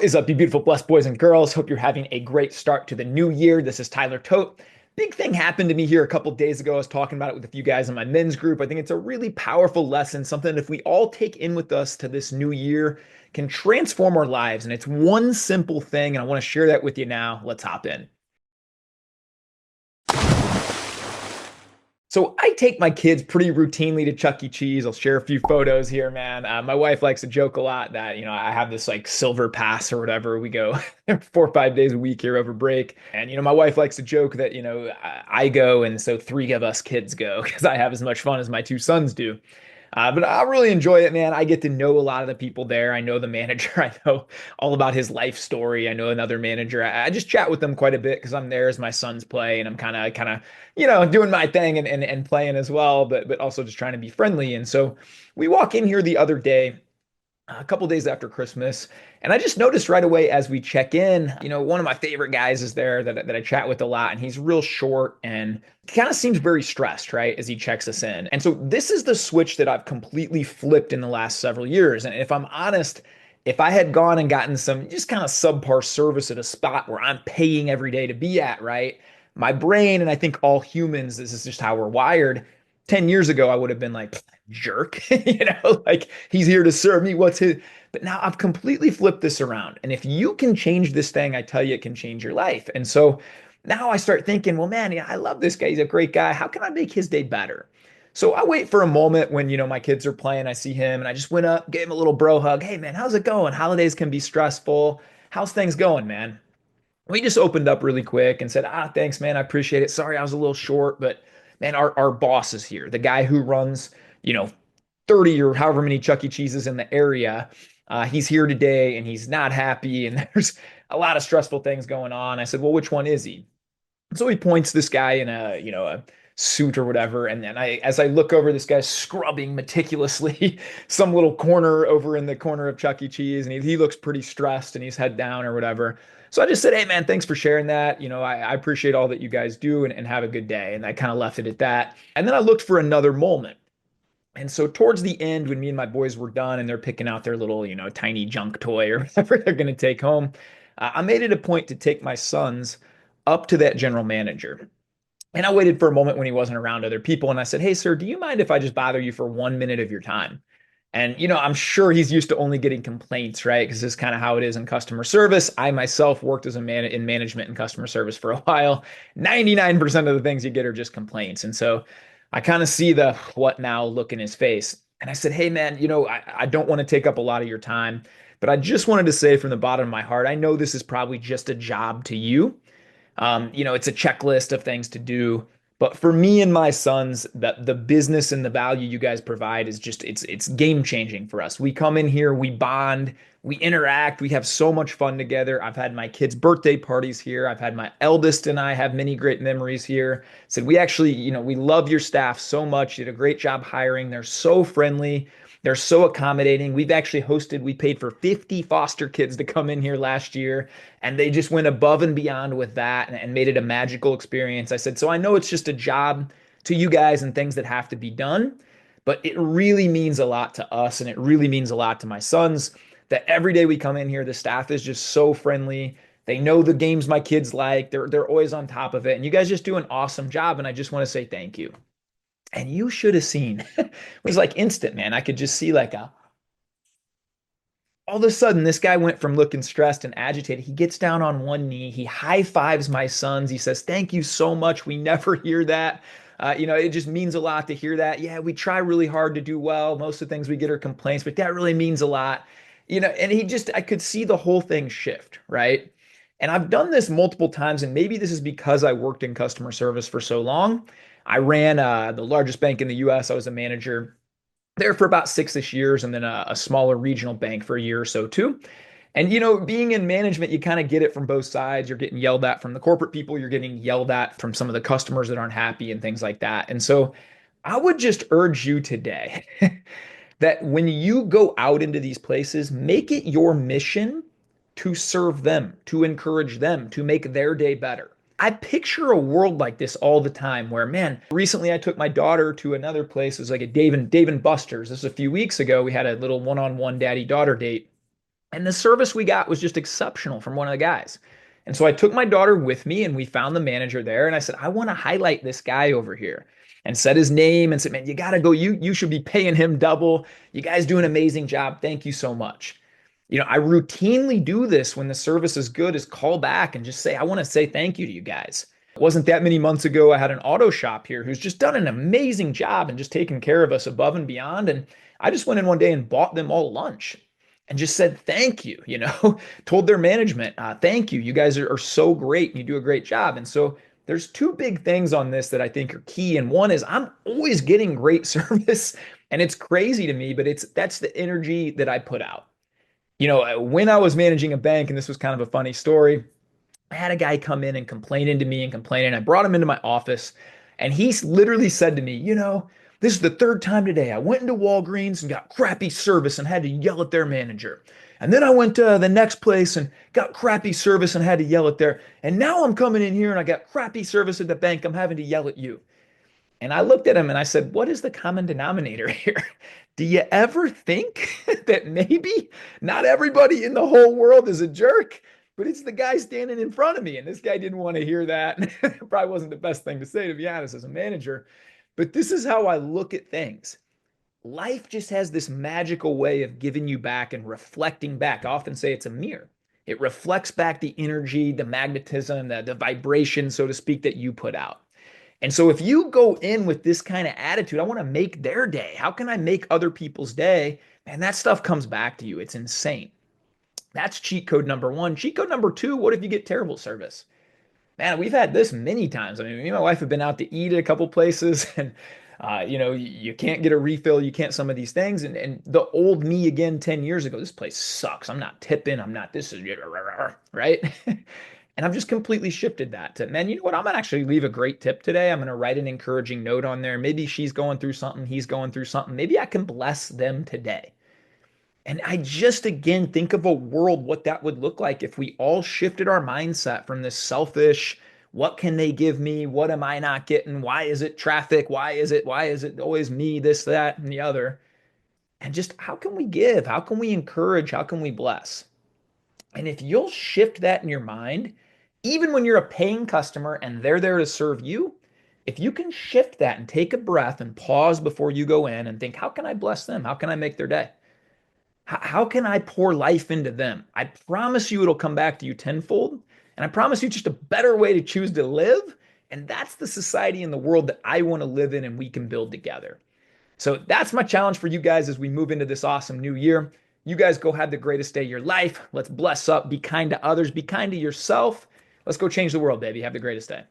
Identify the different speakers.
Speaker 1: What is up, you beautiful, blessed boys and girls? Hope you're having a great start to the new year. This is Tyler Tote. Big thing happened to me here a couple days ago. I was talking about it with a few guys in my men's group. I think it's a really powerful lesson, something if we all take in with us to this new year can transform our lives. And it's one simple thing, and I want to share that with you now. Let's hop in. So I take my kids pretty routinely to Chuck E. Cheese. I'll share a few photos here, man. My wife likes to joke a lot that, I have this like silver pass or whatever. We go 4 or 5 days a week here over break. And, my wife likes to joke that, I go and so three of us kids go because I have as much fun as my two sons do. But I really enjoy it, man. I get to know a lot of the people there. I know the manager. I know all about his life story. I know another manager. I just chat with them quite a bit because I'm there as my sons play, and I'm kind of, doing my thing and playing as well, but also just trying to be friendly. And so we walk in here the other day, a couple days after Christmas. And I just noticed right away as we check in, one of my favorite guys is there that I chat with a lot, and he's real short and kind of seems very stressed, right, as he checks us in. And so this is the switch that I've completely flipped in the last several years. And if I'm honest, if I had gone and gotten some just kind of subpar service at a spot where I'm paying every day to be at, right, my brain, and I think all humans, this is just how we're wired. 10 years ago, I would have been like, jerk, like he's here to serve me. What's his? But now I've completely flipped this around. And if you can change this thing, I tell you, it can change your life. And so now I start thinking, well, man, yeah, I love this guy. He's a great guy. How can I make his day better? So I wait for a moment when, my kids are playing. I see him and I just went up, gave him a little bro hug. Hey, man, how's it going? Holidays can be stressful. How's things going, man? We just opened up really quick and said, thanks, man. I appreciate it. Sorry, I was a little short, but man, our boss is here. The guy who runs, you know, 30 or however many Chuck E. Cheese's in the area. He's here today and he's not happy. And there's a lot of stressful things going on. I said, well, which one is he? So he points this guy in a suit or whatever. And then as I look over, this guy's scrubbing meticulously some little corner over in the corner of Chuck E. Cheese. And he looks pretty stressed and he's head down or whatever. So I just said, hey, man, thanks for sharing that. I appreciate all that you guys do and have a good day. And I kind of left it at that. And then I looked for another moment. And so towards the end, when me and my boys were done and they're picking out their little, tiny junk toy or whatever they're going to take home, I made it a point to take my sons up to that general manager. And I waited for a moment when he wasn't around other people. And I said, hey, sir, do you mind if I just bother you for 1 minute of your time? And, I'm sure he's used to only getting complaints, right? Because this is kind of how it is in customer service. I myself worked as a man in management and customer service for a while. 99% of the things you get are just complaints. And so I kind of see the what now look in his face. And I said, hey, man, I don't want to take up a lot of your time, but I just wanted to say from the bottom of my heart, I know this is probably just a job to you. It's a checklist of things to do. But for me and my sons, that the business and the value you guys provide is just it's game changing for us. We come in here, we bond, we interact, we have so much fun together. I've had my kids' birthday parties here. I've had my eldest and I have many great memories here. Said we actually, we love your staff so much. You did a great job hiring. They're so friendly. They're so accommodating. We paid for 50 foster kids to come in here last year, and they just went above and beyond with that and made it a magical experience. I said, so I know it's just a job to you guys and things that have to be done, but it really means a lot to us, and it really means a lot to my sons that every day we come in here, the staff is just so friendly. They know the games my kids like. They're always on top of it, and you guys just do an awesome job, and I just want to say thank you. And you should have seen. It was like instant, man. I could just see like all of a sudden this guy went from looking stressed and agitated. He gets down on one knee. He high fives my sons. He says, thank you so much. We never hear that. It just means a lot to hear that. Yeah, we try really hard to do well. Most of the things we get are complaints, but that really means a lot. And I could see the whole thing shift, right? And I've done this multiple times, and maybe this is because I worked in customer service for so long. I ran the largest bank in the US. I was a manager there for about 6-ish years, and then a smaller regional bank for a year or so too. And being in management, you kind of get it from both sides. You're getting yelled at from the corporate people, you're getting yelled at from some of the customers that aren't happy and things like that. And so I would just urge you today that when you go out into these places, make it your mission to serve them, to encourage them, to make their day better. I picture a world like this all the time where, man, recently I took my daughter to another place. It was like a Dave and Buster's. This was a few weeks ago. We had a little one-on-one daddy-daughter date. And the service we got was just exceptional from one of the guys. And so I took my daughter with me and we found the manager there. And I said, I want to highlight this guy over here and said his name and said, man, you got to go. You should be paying him double. You guys do an amazing job. Thank you so much. I routinely do this when the service is good is call back and just say, I want to say thank you to you guys. It wasn't that many months ago. I had an auto shop here who's just done an amazing job and just taken care of us above and beyond. And I just went in one day and bought them all lunch and just said thank you, told their management, thank you. You guys are so great and you do a great job. And so there's two big things on this that I think are key. And one is I'm always getting great service. And it's crazy to me, but that's the energy that I put out. When I was managing a bank, and this was kind of a funny story, I had a guy come in and complaining to me and complaining. I brought him into my office, and he literally said to me, this is the third time today. I went into Walgreens and got crappy service and had to yell at their manager. And then I went to the next place and got crappy service and had to yell at there. And now I'm coming in here and I got crappy service at the bank. I'm having to yell at you. And I looked at him and I said, what is the common denominator here? Do you ever think that maybe not everybody in the whole world is a jerk, but it's the guy standing in front of me? And this guy didn't want to hear that. Probably wasn't the best thing to say, to be honest, as a manager. But this is how I look at things. Life just has this magical way of giving you back and reflecting back. I often say it's a mirror. It reflects back the energy, the magnetism, the vibration, so to speak, that you put out. And so if you go in with this kind of attitude, I want to make their day. How can I make other people's day? And that stuff comes back to you. It's insane. That's cheat code number one. Cheat code number two, what if you get terrible service? Man, we've had this many times. I mean, me and my wife have been out to eat at a couple places and you can't get a refill, you can't some of these things. And the old me again 10 years ago, this place sucks. I'm not tipping, I'm not this is right. And I've just completely shifted that to, man, you know what? I'm gonna actually leave a great tip today. I'm gonna write an encouraging note on there. Maybe she's going through something, he's going through something. Maybe I can bless them today. And I just again think of a world, what that would look like if we all shifted our mindset from this selfish, what can they give me? What am I not getting? Why is it traffic? Why is it always me, this, that, and the other? And just how can we give? How can we encourage? How can we bless? And if you'll shift that in your mind, even when you're a paying customer and they're there to serve you, if you can shift that and take a breath and pause before you go in and think, how can I bless them? How can I make their day? How can I pour life into them? I promise you it'll come back to you tenfold. And I promise you just a better way to choose to live. And that's the society and the world that I want to live in and we can build together. So that's my challenge for you guys as we move into this awesome new year. You guys go have the greatest day of your life. Let's bless up, be kind to others, be kind to yourself. Let's go change the world, baby. Have the greatest day.